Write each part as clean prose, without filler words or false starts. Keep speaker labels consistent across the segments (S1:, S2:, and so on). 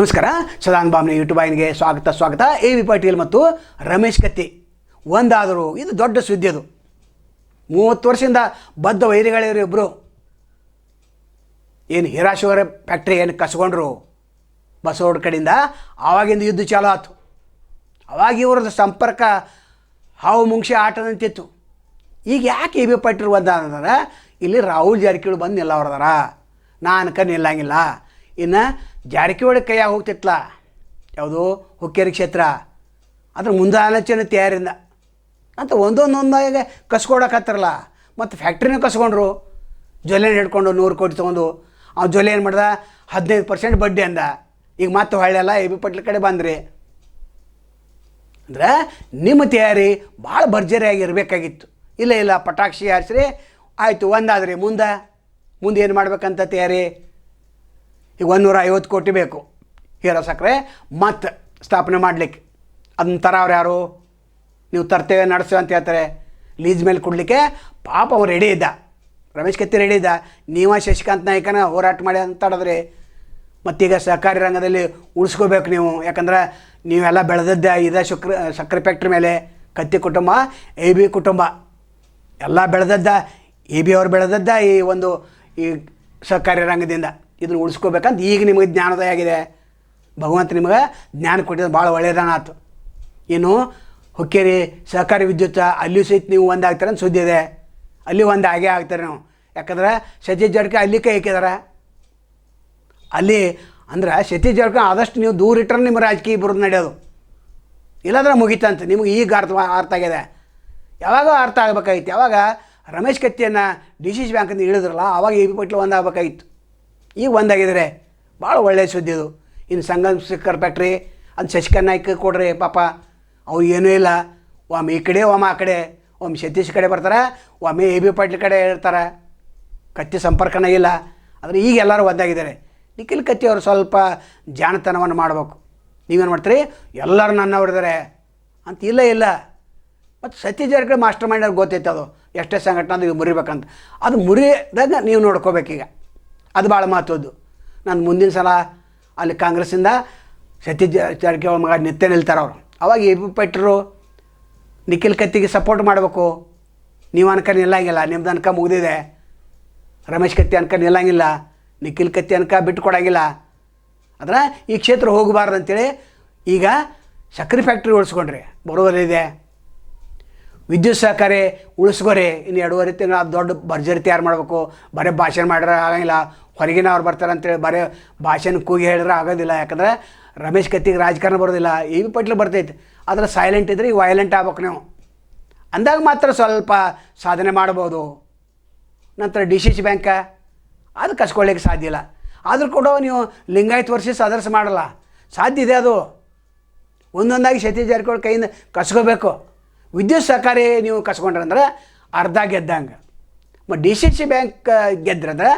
S1: ನಮಸ್ಕಾರ. ಸದಾನ್ ಬಾಮ್ನಿ ಯೂಟ್ಯೂಬ್ ಆಯ್ನಿಗೆ ಸ್ವಾಗತ. A V Patil ಮತ್ತು ರಮೇಶ್ ಕತ್ತಿ ಒಂದಾದರು. ಇದು ದೊಡ್ಡ ಸುದ್ದಿ. ಅದು 30 ವರ್ಷದಿಂದ ಬದ್ಧ ವೈರಿಗಳಿವರು ಇಬ್ಬರು. ಏನು ಹೀರಾಶುಗರ್ ಫ್ಯಾಕ್ಟ್ರಿ ಏನು ಕಸ್ಕೊಂಡ್ರು ಬಸವೋಡ್ ಕಡೆಯಿಂದ, ಆವಾಗಿಂದ ಯುದ್ಧ ಚಾಲು ಆಯ್ತು. ಅವಾಗ ಇವ್ರದ್ದು ಸಂಪರ್ಕ ಹಾವು ಮುಂಕ್ಷೆ ಆಟದಂತಿತ್ತು. ಈಗ ಯಾಕೆ ಎ ವಿ ಪಾಟೀಲ್ ಒಂದಾದ್ರೆ ಇಲ್ಲಿ ರಾಹುಲ್ ಜಾರಕಿಹೊಳಿ ಬಂದು ನಿಲ್ಲವ್ರದಾರ, ನಾನು ನಿಲ್ಲಂಗಿಲ್ಲ. ಇನ್ನು ಜಾರಕಿಹೊಳಿ ಕೈಯಾಗ ಹೋಗ್ತಿತ್ತಲ್ಲ ಯಾವುದು ಹುಕ್ಕೇರಿ ಕ್ಷೇತ್ರ, ಅದ್ರ ಮುಂದಾಲೋಚನೆ ತಯಾರಿಂದ ಅಂತ ಒಂದೊಂದಾಗೆ ಕಸ್ಕೊಡಕತ್ತಾರಲ್ಲ. ಮತ್ತು ಫ್ಯಾಕ್ಟ್ರಿನೂ ಕಸ್ಕೊಂಡ್ರು. ಜೊಲೆನ ಹಿಡ್ಕೊಂಡು 100 ಕೋಟಿ ತೊಗೊಂಡು ಅವ್ನು ಜೊಲೆ ಏನು ಮಾಡ್ದ 15% ಬಡ್ಡಿ ಅಂದ. ಈಗ ಮತ್ತೆ ಹೊಳ್ಳೆಲ್ಲ ಎ ವಿ ಪಾಟೀಲ್ ಕಡೆ ಬಂದ್ರಿ ಅಂದರೆ ನಿಮ್ಮ ತಯಾರಿ ಭಾಳ ಭರ್ಜರಿಯಾಗಿ ಇರಬೇಕಾಗಿತ್ತು. ಇಲ್ಲ ಪಟಾಕ್ಷಿ ಹಾರಿಸ್ರಿ ಆಯಿತು ಒಂದಾದ್ರಿ. ಮುಂದೆ ಏನು ಮಾಡ್ಬೇಕಂತ ತಯಾರಿ? ಈಗ 150 ಕೋಟಿ ಬೇಕು ಹೀರೋ ಸಕ್ಕರೆ ಮತ್ತೆ ಸ್ಥಾಪನೆ ಮಾಡಲಿಕ್ಕೆ. ಅದನ್ನ ತರವ್ರು ಯಾರು? ನೀವು ತರ್ತೇವೆ ನಡೆಸ್ತೇವೆ ಅಂತ ಹೇಳ್ತಾರೆ. ಲೀಸ್ ಮೇಲೆ ಕೊಡಲಿಕ್ಕೆ ಪಾಪ ಅವ್ರು ರೆಡಿ ಇದ್ದ, ರಮೇಶ್ ಕತ್ತಿ ರೆಡಿ ಇದ್ದ. ನೀವ ಶಶಿಕಾಂತ್ ನಾಯ್ಕನ ಹೋರಾಟ ಮಾಡಿ ಅಂತ ಆಡಿದ್ರಿ. ಮತ್ತೀಗ ಸಹಕಾರಿ ರಂಗದಲ್ಲಿ ಉಳಿಸ್ಕೋಬೇಕು ನೀವು. ಯಾಕಂದ್ರೆ ನೀವೆಲ್ಲ ಬೆಳೆದದ್ದ ಇದೆ ಸಕ್ಕರೆ ಫ್ಯಾಕ್ಟ್ರಿ ಮೇಲೆ. ಕತ್ತಿ ಕುಟುಂಬ, ಎ ಬಿ ಕುಟುಂಬ ಎಲ್ಲ ಬೆಳೆದದ್ದ, ಎ ಬಿ ಅವ್ರು ಬೆಳೆದದ್ದ ಈ ಸಹಕಾರಿ ರಂಗದಿಂದ. ಇದನ್ನು ಉಳಿಸ್ಕೋಬೇಕಂತ ಈಗ ನಿಮಗೆ ಜ್ಞಾನೋದಯ ಆಗಿದೆ. ಭಗವಂತ ನಿಮಗೆ ಜ್ಞಾನ ಕೊಟ್ಟಿದ್ದು ಭಾಳ ಒಳ್ಳೆಯದಾನಾಯ್ತು. ಇನ್ನು ಹುಕ್ಕೇರಿ ಸಹಕಾರಿ ವಿದ್ಯುತ್ ಅಲ್ಲಿಯೂ ಸಹಿತ ನೀವು ಒಂದಾಗ್ತಾರೆ ಅಂತ ಸುದ್ದಿ ಇದೆ. ಅಲ್ಲಿ ಒಂದು ಆಗೇ ಆಗ್ತಾರೆ ನಾವು. ಯಾಕಂದ್ರೆ ಸತೀಶ್ ಜಾರಕಿಹೊಳಿ ಅಲ್ಲಿ ಕೈ ಹಾಕಿದಾರೆ. ಅಲ್ಲಿ ಅಂದ್ರೆ ಸತೀಶ್ ಜಾರಕಿಹೊಳಿ ಆದಷ್ಟು ನೀವು ದೂರ ಇಟ್ಟರೆ ನಿಮ್ಮ ರಾಜಕೀಯ ಬರೋದು ನಡೆಯೋದು. ಇಲ್ಲಾಂದ್ರೆ ಮುಗಿತಂತೆ. ನಿಮಗೆ ಈಗ ಅರ್ಥ ಆಗಿದೆ. ಯಾವಾಗ ಅರ್ಥ ಆಗಬೇಕಾಗಿತ್ತು? ಯಾವಾಗ ರಮೇಶ್ ಕತ್ತಿಯನ್ನು DCC ಬ್ಯಾಂಕಿಂದ ಇಳಿದ್ರಲ್ಲ ಆವಾಗ ಎ ವಿ ಪಾಟೀಲ್ ಒಂದಾಗಬೇಕಾಗಿತ್ತು. ಈಗ ಒಂದಾಗಿದ್ದಾರೆ. ಭಾಳ ಒಳ್ಳೆಯ ಸುದ್ದಿ ಅದು. ಇನ್ನು ಸಂಗಮ್ ಸಕ್ಕರೆ ಫ್ಯಾಕ್ಟ್ರಿ ಅದು ಶಶಿಕಾಂತ್ ನಾಯ್ಕ ಕೊಡ್ರಿ. ಪಾಪ ಅವು ಏನೂ ಇಲ್ಲ. ಒಮ್ಮೆ ಈ ಕಡೆ ಒಮ್ಮೆ ಆ ಕಡೆ, ಒಮ್ಮೆ ಸತೀಶ್ ಕಡೆ ಬರ್ತಾರೆ, ಒಮ್ಮೆ ಎ ವಿ ಪಾಟೀಲ್ ಕಡೆ ಇರ್ತಾರೆ. ಕತ್ತಿ ಸಂಪರ್ಕನೇ ಇಲ್ಲ. ಆದರೆ ಈಗ ಎಲ್ಲರೂ ಒಂದಾಗಿದ್ದಾರೆ. ನಿಖಿಲ್ ಕತ್ತಿ ಅವರು ಸ್ವಲ್ಪ ಜಾಣತನವನ್ನು ಮಾಡಬೇಕು. ನೀವೇನು ಮಾಡ್ತೀರಿ? ಎಲ್ಲರೂ ನನ್ನವರಿದ್ದಾರೆ ಅಂತ. ಇಲ್ಲ ಮತ್ತು ಸತೀಶ್ ಜಾರಕಿಹೊಳಿ ಮಾಸ್ಟರ್ ಮೈಂಡ್ ಅವ್ರಿಗೆ ಗೊತ್ತೈತೆ ಅದು ಎಷ್ಟೇ ಸಂಘಟನೆ ಅದು ಮುರಿಬೇಕಂತ. ಅದು ಮುರಿದಾಗ ನೀವು ನೋಡ್ಕೋಬೇಕೀಗ. ಅದು ಭಾಳ ಮಹತ್ವದ್ದು. ನಾನು ಮುಂದಿನ ಸಲ ಅಲ್ಲಿ ಕಾಂಗ್ರೆಸ್ಸಿಂದ ಸತೀಶ್ ಜಾರಕಿಹೊಳಿ ಮಗ ನಿಲ್ತಾರೆ ಅವರು. ಅವಾಗ A V ಪಾಟೀಲ್ರು Nikhil Kattige support ಮಾಡಬೇಕು. ನೀವು ಅನ್ಕ ನಿಲ್ಲಂಗಿಲ್ಲ, ನಿಮ್ದು ಅನ್ಕ ಮುಗಿದಿದೆ. ರಮೇಶ್ ಕತ್ತಿ ಅನ್ಕ ನಿಲ್ಲಂಗಿಲ್ಲ, ನಿಖಿಲ್ ಕತ್ತಿ ಅನ್ಕ ಬಿಟ್ಟು ಕೊಡೋಂಗಿಲ್ಲ. ಆದರೆ ಈ ಕ್ಷೇತ್ರ ಹೋಗಬಾರ್ದು ಅಂತೇಳಿ ಈಗ ಸಕ್ಕರೆ ಫ್ಯಾಕ್ಟ್ರಿ ಉಳಿಸ್ಕೊಂಡ್ರಿ, ಬರೋಬರಿದೆ. ವಿದ್ಯುತ್ ಸಹಕಾರಿ ಉಳಿಸ್ಕೋರಿ. ಇನ್ನು 2.5 ತಿಂಗಳು ಅದು ದೊಡ್ಡ ಭರ್ಜರಿ ತಯಾರು ಮಾಡಬೇಕು. ಬರೀ ಭಾಷಣ ಮಾಡಿದ್ರೆ ಆಗಂಗಿಲ್ಲ. ಹೊರಗಿನವ್ರು ಬರ್ತಾರೆ ಅಂತೇಳಿ ಬರೀ ಭಾಷಣ ಕೂಗಿ ಹೇಳಿದ್ರೆ ಆಗೋದಿಲ್ಲ. ಯಾಕಂದ್ರೆ ರಮೇಶ್ ಕತ್ತಿಗೆ ರಾಜಕಾರಣ ಬರೋದಿಲ್ಲ. ಎ ವಿ ಪಾಟೀಲ್ ಬರ್ತೈತೆ. ಆದರೆ ಸೈಲೆಂಟ್ ಇದ್ರೆ ಈಗ ವೈಲೆಂಟ್ ಆಗ್ಬೇಕು ನೀವು. ಅಂದಾಗ ಮಾತ್ರ ಸ್ವಲ್ಪ ಸಾಧನೆ ಮಾಡ್ಬೋದು. ನಂತರ DCC ಬ್ಯಾಂಕ ಅದು ಕಸ್ಕೊಳ್ಳಿಕ್ಕೆ ಸಾಧ್ಯ ಇಲ್ಲ. ಆದರೂ ಕೂಡ ನೀವು ಲಿಂಗಾಯತ್ ವರ್ಸಸ್ ಅದರ್ಸ್ ಮಾಡಲ್ಲ. ಸಾಧ್ಯ ಇದೆ. ಅದು ಒಂದೊಂದಾಗಿ ಸತೀಶ್ ಜಾರಕಿಹೊಳಿ ಕೈಯಿಂದ ಕಸ್ಕೋಬೇಕು. ವಿದ್ಯುತ್ ಸಹಕಾರಿ ನೀವು ಕಸ್ಕೊಂಡ್ರಂದ್ರೆ ಅರ್ಧ ಗೆದ್ದಂಗೆ. ಮತ್ತು DCC ಬ್ಯಾಂಕ್ ಗೆದ್ರಂದ್ರೆ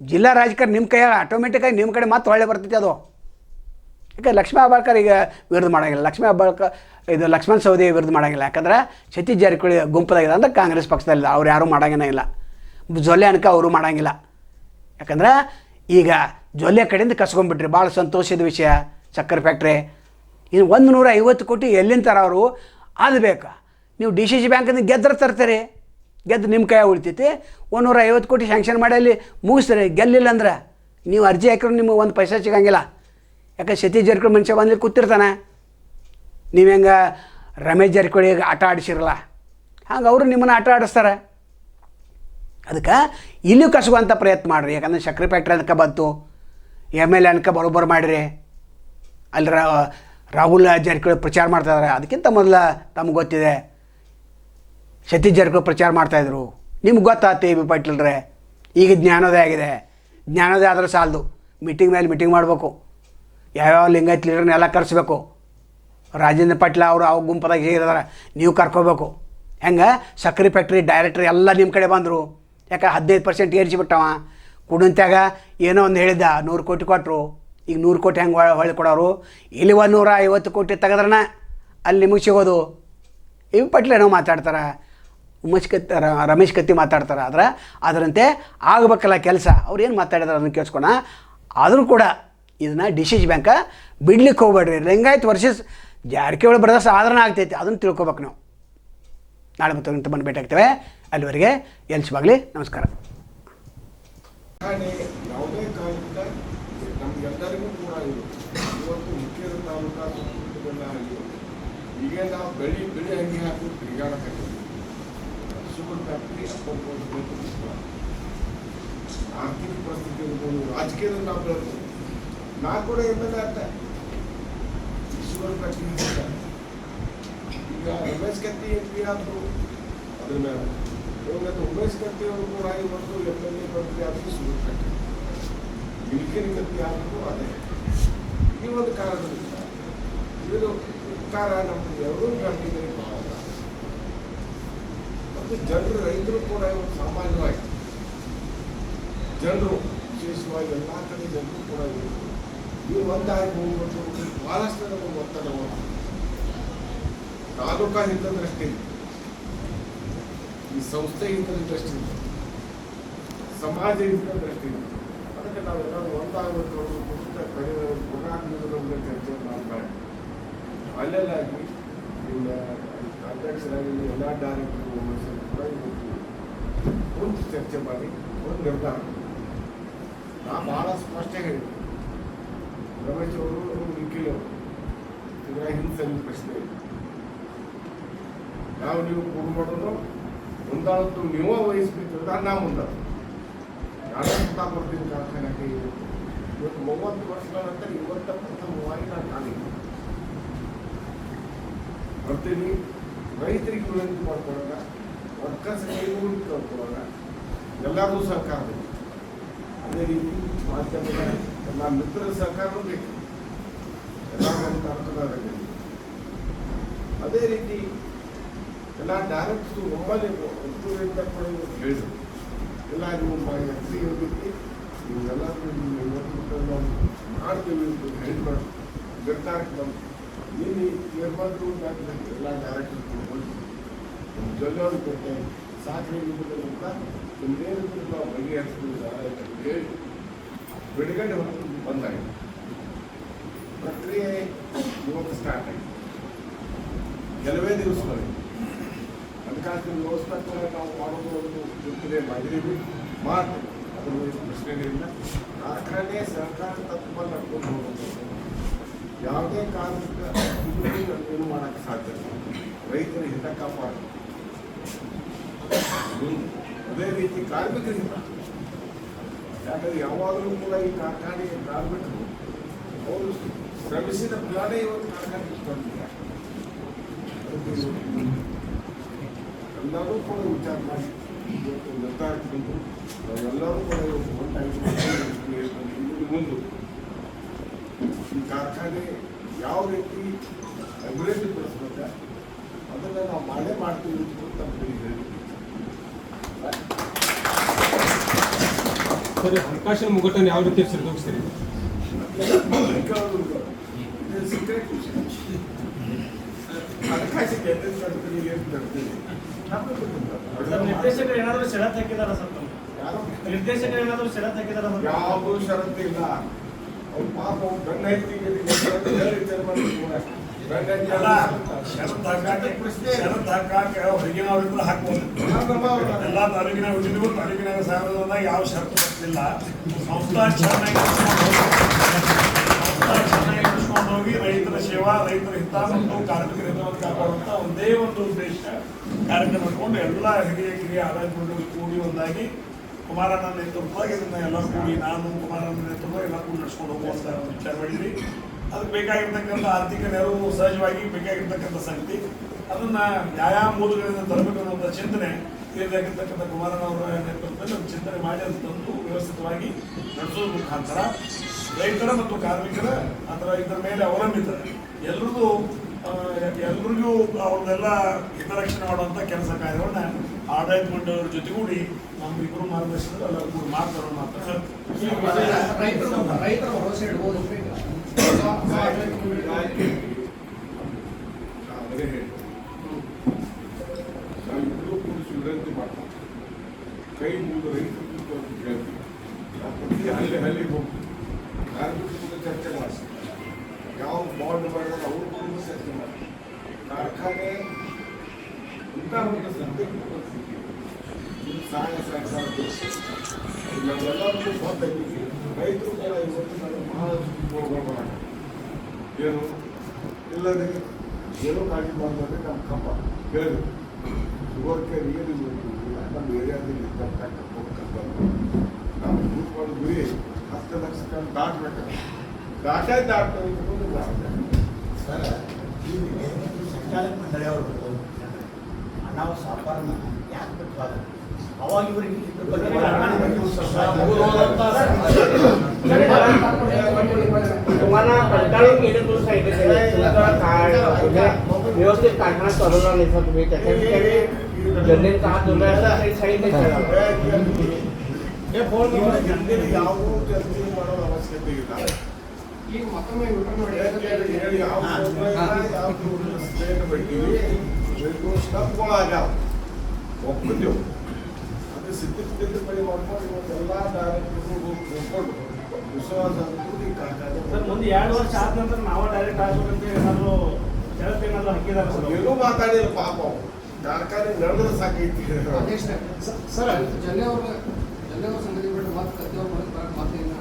S1: ಜಿಲ್ಲಾ ರಾಜಕಾರಣ ನಿಮ್ಮ ಕೈಯಾಗ ಆಟೋಮೆಟಿಕ್ಕಾಗಿ ನಿಮ್ಮ ಕಡೆ ಮತ್ತೆ ಒಳ್ಳೆ ಬರ್ತೈತೆ ಅದು. ಯಾಕೆ ಲಕ್ಷ್ಮೀ ಹೆಬ್ಬಾಳ್ಕರ್ ಈಗ ವಿರುದ್ಧ ಮಾಡೋಂಗಿಲ್ಲ. ಲಕ್ಷ್ಮಣ್ ಸವದಿ ವಿರುದ್ಧ ಮಾಡೋಂಗಿಲ್ಲ. ಯಾಕಂದ್ರೆ ಸತೀಶ್ ಜಾರಕಿಹೊಳಿ ಗುಂಪದಾಗಿದೆ ಅಂದ್ರೆ ಕಾಂಗ್ರೆಸ್ ಪಕ್ಷದಲ್ಲಿಲ್ಲ. ಅವ್ರು ಯಾರೂ ಮಾಡೋಂಗೇ ಇಲ್ಲ. ಜೊಲ್ಲೆ ಅನ್ಕ ಅವರು ಮಾಡೋಂಗಿಲ್ಲ. ಯಾಕಂದ್ರೆ ಈಗ ಜೊಲ್ಲೆ ಕಡೆಯಿಂದ ಕಸ್ಕೊಂಡ್ಬಿಟ್ರಿ. ಭಾಳ ಸಂತೋಷದ ವಿಷಯ. ಸಕ್ಕರೆ ಫ್ಯಾಕ್ಟ್ರಿ ಇನ್ನು 150 ಕೋಟಿ ಎಲ್ಲಿಂದ ಅವರು ಅದು ಬೇಕಾ? ನೀವು DCC ಬ್ಯಾಂಕಿಂದ ಗೆದ್ರೆ ತರ್ತೀರಿ. ಗೆದ್ದು ನಿಮ್ಮ ಕೈ ಉಳಿತೈತಿ. 150 ಕೋಟಿ ಸ್ಯಾಂಕ್ಷನ್ ಮಾಡಿ ಅಲ್ಲಿ ಮುಗಿಸ್ತೀರಿ. ಗೆಲ್ಲಿಲ್ಲ ಅಂದ್ರೆ ನೀವು ಅರ್ಜಿ ಹಾಕಿದ್ರು ನಿಮಗೆ ಒಂದು ಪೈಸೆ ಸಿಗೋಂಗಿಲ್ಲ. ಯಾಕೆ ಸತೀಶ್ ಜಾರಕಿಹೊಳಿ ಮನುಷ್ಯ ಬಂದು ಕೂತಿರ್ತಾನೆ. ನೀವು ಹೆಂಗೆ ರಮೇಶ್ ಜಾರಕಿಹೊಳಿಗೆ ಆಟ ಆಡಿಸಿರಲ್ಲ ಹಾಗೆ ಅವರು ನಿಮ್ಮನ್ನು ಆಟ ಆಡಿಸ್ತಾರೆ. ಅದಕ್ಕೆ ಇಲ್ಲೂ ಕಸುವಂಥ ಪ್ರಯತ್ನ ಮಾಡಿರಿ. ಯಾಕಂದರೆ ಸಕ್ಕರೆ ಫ್ಯಾಕ್ಟ್ರಿ ಅನ್ಕ ಬಂತು, MLA ಅನ್ಕ ಬರೋಬ್ಬರು ಮಾಡಿರಿ. ಅಲ್ಲಿ ರಾಹುಲ್ ಜಾರಕಿಹೊಳಿ ಪ್ರಚಾರ ಮಾಡ್ತಾಯಿದ್ದಾರೆ. ಅದಕ್ಕಿಂತ ಮೊದಲು ತಮ್ಗೆ ಗೊತ್ತಿದೆ ಸತೀಶ್ ಜಾರಕಿಹೊಳಿ ಪ್ರಚಾರ ಮಾಡ್ತಾಯಿದ್ರು. ನಿಮ್ಗೆ ಗೊತ್ತಾಯ್ತು ಎ ವಿ ಪಾಟೀಲ್ರೆ. ಈಗ ಜ್ಞಾನೋದಯ ಆಗಿದೆ. ಜ್ಞಾನೋದಯ ಆದರೆ ಸಾಲದು. ಮೀಟಿಂಗ್ ಮೇಲೆ ಮೀಟಿಂಗ್ ಮಾಡಬೇಕು. ಯಾವ್ಯಾವ ಲಿಂಗಾಯತ್ ಲೀಡರ್ನೆಲ್ಲ ಕರೆಸ್ಬೇಕು. ರಾಜೇಂದ್ರ ಪಾಟೀಲ್ ಅವರು ಅವ ಗುಂಪದಾಗ ಹೇಗಿದ್ದಾರೆ ನೀವು ಕರ್ಕೋಬೇಕು. ಹೆಂಗೆ ಸಕ್ಕರೆ ಫ್ಯಾಕ್ಟ್ರಿ ಡೈರೆಕ್ಟ್ರ್ ಎಲ್ಲ ನಿಮ್ಮ ಕಡೆ ಬಂದರು. ಯಾಕೆ 15% ಏರಿಸಿಬಿಟ್ಟವ. ಕುಡಂತ್ಯಾಗ ಏನೋ ಒಂದು ಹೇಳಿದ್ದ 100 ಕೋಟಿ ಕೊಟ್ಟರು. ಈಗ 100 ಕೋಟಿ ಹೆಂಗೆ ಹೊಳ್ಳಿ ಕೊಡೋರು? ಇಲ್ಲಿ 150 ಕೋಟಿ ತೆಗೆದ್ರನ ಅಲ್ಲಿ ನಿಮಗೆ ಸಿಗೋದು. ಎ ವಿ ಪಾಟೀಲ್ ಏನೋ ಮಾತಾಡ್ತಾರೆ, ರಮೇಶ್ ಕತ್ತಿ ಮಾತಾಡ್ತಾರೆ. ಅದರಂತೆ ಆಗಬೇಕಲ್ಲ ಕೆಲಸ. ಅವ್ರು ಏನು ಮಾತಾಡಿದಾರೆ ಅದನ್ನು ಕೇಳಿಸ್ಕೊಣ. ಆದರೂ ಕೂಡ ಇದನ್ನು ಡಿಸಿಷ್ ಬ್ಯಾಂಕ ಬಿಡ್ಲಿಕ್ಕೆ ಹೋಗ್ಬೇಡ್ರಿ. ಲಿಂಗಾಯತ್ ವರ್ಸಸ್ ಜಾರಕಿಹೊಳಿ ಬ್ರದರ್ಸ್ ಆದರಣ ಆಗ್ತೈತಿ, ಅದನ್ನು ತಿಳ್ಕೊಬೇಕು ನಾವು. ನಾಳೆ ಮತ್ತೆ ಬಂದು ಭೇಟಿ ಆಗ್ತೇವೆ. ಅಲ್ಲಿವರೆಗೆ ಎಲ್ಸ್ಬಾಗ್ಲಿ, ನಮಸ್ಕಾರ.
S2: ಯಾವುದೇ ಕಾರಣದಿಂದ ನಮಗೆಲ್ಲರಿಗೂ ಕೂಡ ಇವತ್ತು ಮುಖ್ಯ ತಾಲೂಕಾ ಆಗಲಿ ಈಗ ನಾವು ಬೆಳಿ ಹಂಗೆ ಹಾಕಿ ತಿರುಗಾಡಕ್ಕೆ ಶುಗರ್ ಫ್ಯಾಕ್ಟ್ರಿ 19 ಆರ್ಥಿಕ ಪರಿಸ್ಥಿತಿ ಇರ್ಬೋದು, ರಾಜಕೀಯದಲ್ಲಿ ನಾವು ಬೆಳೆದು ನಾ ಕೂಡ ಎಂಬುದೇ ಅರ್ಥ ಶುಗರ್ ಫ್ಯಾಕ್ಟ್ರಿ ಈಗ ರಮೇಶ್ ಕತ್ತಿ MP ಆದರು ಅದ್ರ ಮೇಲೆ ಇವಾಗ ಉಮೇಶ್ ಕತ್ತಿ ಅವರು ಕೂಡ ಇವತ್ತು MLA ಮಂತ್ರಿ ಆದರೂ ಶುಗರ್ ಫ್ಯಾಕ್ಟ್ರಿ, ಮಿಲ್ಕಿನ ಕತ್ತಿ ಆದರೂ ಅದೇ. ಈ ಒಂದು ಕಾರಣದಿಂದ ಇದು ಉಪಕಾರ ನಮ್ಗೆ ಎರಡೂ ಫ್ಯಾಮಿಲಿಗೆ ಭಾಳ ಮತ್ತು ಜನರು ರೈತರು ಕೂಡ ಇವತ್ತು ಸಾಮಾನ್ಯವಾಗಿ ಜನರು ವಿಶೇಷವಾಗಿ ಎಲ್ಲ ಕಡೆ ಜನರು ಕೂಡ ಇವರು ಒಂದಾಗಿ ಹೋಗ್ಬಿಟ್ಟು ಬಹಳಷ್ಟು ನಮಗೆ ಒತ್ತಡ ತಾಲೂಕಾ ಹಿತ ದೃಷ್ಟಿಯಿಂದ, ಈ ಸಂಸ್ಥೆ ಹಿತ ದೃಷ್ಟಿಯಿಂದ, ಸಮಾಜ ಹಿತ ದೃಷ್ಟಿಯಿಂದ ಅದಕ್ಕೆ ನಾವೆಲ್ಲರೂ ಒಂದಾಗಬೇಕು. ಚರ್ಚೆ ಮಾಡ್ತಾರೆ ಅಲ್ಲೆಲ್ಲಾಗಿ ನಿಮ್ಮ ಅಧ್ಯಕ್ಷರಾಗಿ ಎಲ್ಲ ಡೈರೆಕ್ಟರ್ ಕೂಡ ಒಂದು ಚರ್ಚೆ ಮಾಡಿ ಒಂದು ನಿರ್ಧಾರ. ನಾ ಭಾಳ ಸ್ಪಷ್ಟ ಹೇಳಿದೆ, ರಮೇಶ್ ಅವರು ನಿಖಿಲ್ ಅವರು ಇದರ ಹಿಂಸೆ ಪ್ರಶ್ನೆ ನಾವು ನೀವು ಕೂಡು ಮಾಡೋದು ಮುಂದಾಳತ್ತು ನೀವೇ ವಹಿಸ್ಬೇಕು, ನಾ ಮುಂದಾಳ ನಾನೇ ಕೊಡ್ತೀನಿ ಕಾರ್ಖಾನೆಗೆ. ಇವತ್ತು 30 ವರ್ಷಗಳ ನಂತರ ಇವತ್ತ ಪ್ರಥಮವಾಗಿ ನಾನು ಕಾಣಿದ್ದೆ ಬರ್ತೀನಿ. ರೈತರಿಗೆ ವಿನಂತಿ ಮಾಡ್ಕೊಳ್ಳೋಣ, ವರ್ಕರ್ಸ್ ಕೈಗೂಡಿಕೆ ಮಾಡ್ಕೊಳ್ಳೋಣ, ಎಲ್ಲರೂ ಸಹಕಾರ ಬೇಕು. ಅದೇ ರೀತಿ ಮಾಧ್ಯಮದ ಎಲ್ಲ ಮಿತ್ರರ ಸಹಕಾರವೂ ಬೇಕು, ಎಲ್ಲ ಕಾರ್ಖಾನೆ. ಅದೇ ರೀತಿ ಎಲ್ಲ ಡೈರೆಕ್ಟ್ಸು ಒಮ್ಮೆ ಒತ್ತುವರಿಯಿಂದ ಕೂಡ ಹೇಳಿದರು, ಎಲ್ಲ ನೀವು ಎಫ್ಸಿ ಹೋಗಿತ್ತು ನೀವೆಲ್ಲ ಮಾಡ್ತೀವಿ ಹೇಳಿದ್ರು ಗೊತ್ತಾಗ್ತದೆ. ನಮ್ಮ ನೀನು ನಿರ್ಬಂಧು ಎಲ್ಲ ಡೈರೆಕ್ಟರ್ ನಮ್ಮ ಜೊಲ್ಲೋರು ಕೊಟ್ಟೆ ಸಾಕಣೆ ಅಂತ ನಿಮ್ದೇನು ನಾವು ಬಗೆಹರಿಸ್ತೀವಿ ಹೇಳಿ ಬಿಡುಗಡೆ ಹೊತ್ತು ಬಂದಾಗಿದೆ. ಪ್ರಕ್ರಿಯೆ ಇವತ್ತು ಸ್ಟಾರ್ಟ್ ಆಗಿದೆ, ಕೆಲವೇ ದಿವಸಗಳು. ಅದಕ್ಕಾಗಿ ವ್ಯವಸ್ಥೆ ಕೂಡ ನಾವು ಮಾಡೋದು ಒಂದು ಜೊತೆ ಮಾಡಿದ್ದೀವಿ, ಮಾಡ್ತೀವಿ. ಅದ್ರ ಪ್ರಶ್ನೆಗಳಿಂದ ಕಾರ್ಖಾನೆ ಸಹಕಾರ ತತ್ವ ನಡ್ಕೊಂಡು ಹೋಗೋದು ಯಾವುದೇ ಕಾರಣಕ್ಕೆ ಏನು ಮಾಡೋಕ್ಕೆ ಸಾಧ್ಯ ಇಲ್ಲ. ರೈತರ ಹಿತ ಕಾಪಾಡ, ಅದೇ ರೀತಿ ಕಾರ್ಮಿಕರ ಹಿತ. ಯಾಕಂದ್ರೆ ಯಾವಾಗಲೂ ಕೂಡ ಈ ಕಾರ್ಖಾನೆಗೆ ಕಾರ್ಮಿಕರು ಅವರು ಶ್ರಮಿಸಿದ ಫಲನೇ ಇವತ್ತು ಕಾರ್ಖಾನೆಗೆ ಬಂದಿದ್ದಾರೆ. ಎಲ್ಲರೂ ಕೂಡ ವಿಚಾರ ಮಾಡಿ ಇವತ್ತು ನಿರ್ಧಾರ ಬಂದು ನಾವೆಲ್ಲರೂ ಕೂಡ ಮುಂದೆ ಈ ಕಾರ್ಖಾನೆ ಯಾವ ರೀತಿ ಅಭಿವೃದ್ಧಿ ಪಡಿಸ್ಬೇಕ ಅದನ್ನು ನಾವು ಮಾಡೇ ಮಾಡ್ತೀವಿ ಅಂತ ಹೇಳಿ.
S3: ಸರಿ, ಹಣಕಾಸಿನ ಮುಗ್ಗಟ್ಟನ್ನು ಯಾವ ರೀತಿ ಸರಿದೂಗಿಸ್ತೀರಿ?
S2: ಸೀಕ್ರೆಟ್ ವಿಷಯ. ಹಣಕಾಸಿಗೆ
S4: ನಿರ್ದೇಶಕರು ಏನಾದರೂ ಷರತ್ತು ಹಾಕಿದಾರ ಸರ್? ನಿರ್ದೇಶಕರು ಏನಾದರೂ ಷರತ್ತು ಹಾಕಿದಾರ?
S2: ಯಾವುದೂ ಷರತ್ತು ಇಲ್ಲ. ಅವ್ರು ಪಾಪ ಗಂಡ ಹೆತ್ತಿಗೆ
S4: ಷರತ್ತು ಹಾಕಾಕ ಹೊರಗಿನವರಿಗೂ ಹಾಕ್ಬೋದು. ಎಲ್ಲ ತಾಲೂಕಿನ ಉಳಿದಿದ್ದು ತಾಲೂಕಿನಾಗ ಸಾಗರದಾಗ ಯಾವ ಷರತ್ತು ಬರ್ತಿಲ್ಲ. ಸಂಸ್ಥಾ ಚೆನ್ನಾಗಿ ನಡೆಸ್ಕೊಂಡು ಹೋಗಿ ರೈತರ ಸೇವಾ, ರೈತರ ಹಿತ ಮತ್ತು ಕಾರ್ಮಿಕರ ಹಿತವನ್ನು ಕಾಪಾಡುವಂತ ಒಂದೇ ಒಂದು ಉದ್ದೇಶ ಕಾರ್ಯಕ್ರಮ ಮಾಡಿಕೊಂಡು ಎಲ್ಲ ಹಿರಿಯ ಆಡಳಿತಗಳು ಕೂಡಿ ಒಂದಾಗಿ ಕುಮಾರಣ್ಣ ನೇತೃತ್ವದಾಗ ಇದನ್ನ ಎಲ್ಲ ಕೂಡಿ ನಾನು ಕುಮಾರಣ್ಣ ನೇತೃತ್ವ ಎಲ್ಲ ಕೂಡಿ ನಡೆಸ್ಕೊಂಡು ಹೋಗುವಂತ ವಿಚಾರ ಮಾಡಿದ್ವಿ. ಅದಕ್ಕೆ ಬೇಕಾಗಿರ್ತಕ್ಕಂಥ ಆರ್ಥಿಕ ನೆರವು ಸಹಜವಾಗಿ ಬೇಕಾಗಿರ್ತಕ್ಕಂಥ ಸಂಗತಿ, ಅದನ್ನ ಯಾವ ಮೂಲಗಳಿಂದ ತರಬೇಕು ಅನ್ನುವಂಥ ಚಿಂತನೆ ಇರಬೇಕಿರ್ತಕ್ಕಂಥ ಕುಮಾರಣ್ಣ ಅವರ ನೇತೃತ್ವದಲ್ಲಿ ಒಂದು ಚಿಂತನೆ ಮಾಡಿ ಅದು ತಂದು ವ್ಯವಸ್ಥಿತವಾಗಿ ನಡೆಸೋದ್ರ ಮುಖಾಂತರ ರೈತರ ಮತ್ತು ಕಾರ್ಮಿಕರ ಅಥವಾ ಇದರ ಮೇಲೆ ಅವಲಂಬಿತರ ಎಲ್ರಿಗೂ ಅವ್ರನ್ನೆಲ್ಲ ಹಿತರಕ್ಷಣೆ ಮಾಡುವಂಥ ಕೆಲಸ ಕಾರ್ಯವನ್ನ ಆಡಳಿತ ಮಂಡಳಿಯವ್ರ ಜೊತೆಗೂಡಿ ನಮ್ಮ ಇಬ್ಬರು ಮಾರ್ಗದರ್ಶನದಲ್ಲಿ ಎಲ್ಲ ಕೂಡ ಮಾಡ್ತಾರೋ ಮಾತ್ರ
S2: ನಾವಿಬ್ಬರು ಕೂಡಿಸಿ ವಿನಂತಿ ಮಾಡ್ತೀವಿ, ಕೈ ಮುಗಿದು ರೈತರು ಹೇಳ್ತೀವಿ. ಅಲ್ಲಿ ಹೋಗಿ ಕಾರ್ಮಿಕರ ಮಾಡಿದ್ರೆ ಅವ್ರ ಕುಟುಂಬ ಸೇರ್ತಿಲ್ಲ. ಕಾರ್ಖಾನೆ ಇಂಥ ಒಂದು ಸದ್ಯಕ್ಕೆ ಪರಿಸ್ಥಿತಿ ಸಹಾಯ ಸಹಕಾರ ನಾವೆಲ್ಲರಿಗೂ ಸ್ವಂತ ರೈತರು ಕೂಡ ಇವತ್ತು ನಾನು ಬಹಳ ಹೋಗೋಣ ಏನು ಇಲ್ಲದೆ ಏನೋ ಕಾಳಜಿ ಮಾಡಿದ್ರೆ ನಮ್ಮ ಕಂಪ ಹೇಳಿದ್ರು ಶುಗರ್ಗೆ ನೀರು ನಮ್ಮ ಏರಿಯಾದಲ್ಲಿ ಇರ್ತಕ್ಕಂಥ ನಾವು ಯೂಸ್ ಮಾಡೋ ಗುರಿ 10 ಲಕ್ಷ ಟನ್ ದಾಟಬೇಕು
S5: ಸರ್ ಈಗ ಸಂಚಾಲಕ ಮಂಡಳಿಯವರು ನಾವು ಸಾಪಾರನ್ನ ಯಾಕೆ ಬಿಟ್ಟು ಅವಾಗ ಇವರಿಗೆ ಇದ್ರ ಬಗ್ಗೆ
S6: तुम्हाला कंटाळून गेले तो सांगितलं व्यवस्थित कारखाना चालवला नाही सर तुम्ही त्याच्यासाठी जनतेचा हात धुला सांगितलं
S2: ಯಾವ ಚರ್ಚೆ ಮಾಡೋ ಅವಶ್ಯಕತೆ ಇಲ್ಲ.
S3: ಈಗ ಮತ್ತೊಮ್ಮೆ
S2: ಸ್ಟೆಪ್ಗಳಾಗ್ಯಾವ ಒಪ್ಪಿದ್ದೆವು ಅದು ಸಿದ್ಧತೆ ಮಾಡ್ಕೊಂಡು ಇವತ್ತೆಲ್ಲ ಡೈರೆಕ್ಟರ್ಗಳು ಹೋಗ್ಕೊಂಡು ವಿಶ್ವಾಸ
S4: ಸರ್ ಮುಂದೆ 2 ವರ್ಷ ಆದ ನಂತರ ನಾವು ಡೈರೆಕ್ಟ್ ಆಗ್ಬೇಕಂತ ಏನಾದ್ರು ಷರತ್ತು ಏನಾದ್ರು ಹಾಕಿದಾರೆ ಸರ್?
S2: ಎಲ್ಲೂ ಮಾತಾಡಿಲ್ಲ ಪಾಪ ಅವು ಕಾರ್ಖಾನೆ ನಡೆದ್ರೆ ಸಾಕೈತಿ.
S3: ಸರ್ ಜಲ್ಲೆ ಅವ್ರ ಸಂಗತಿ ಬಿಟ್ಟು ಮತ್ತೆ ಕತ್ತಿಯವ್ರು ಮಾಡೋದು ಮತ್ತೆ ಏನು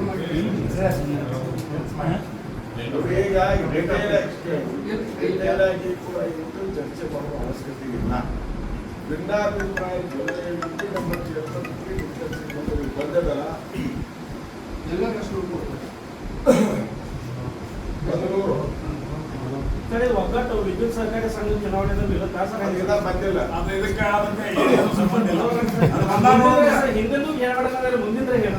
S3: ಮಾಡಿ
S2: ಈಗ ರಿಟೇಲ್ ಆಗಿ ಕೂಡ ಇಟ್ಟು ಚರ್ಚೆ ಮಾಡುವ ಅವಶ್ಯಕತೆ ಇಲ್ಲ. ಭಿನ್ನಾಭಿಪ್ರಾಯ ಬಂದದಲ್ಲ
S3: ಎಲ್ಲ ಕಷ್ಟ
S2: ಬೆಂಗಳೂರು
S4: ಕಡೆ ಒಗ್ಗಟ್ಟು ವಿದ್ಯುತ್ ಸಹಕಾರಿ ಸಂಘದ ಚುನಾವಣೆಯಲ್ಲಿ
S2: ಅದೆಲ್ಲ ಬಂದಿಲ್ಲ.
S4: ಅದು ಇದಕ್ಕೆ ಆದಂತೆ ಏನು ಸಂಬಂಧ ಇಲ್ಲ. ಹಿಂದೆನೂ ಹೇಳ್ಬೇಕಂದ್ರೆ ಮುಂದಿನ ಹೇಳ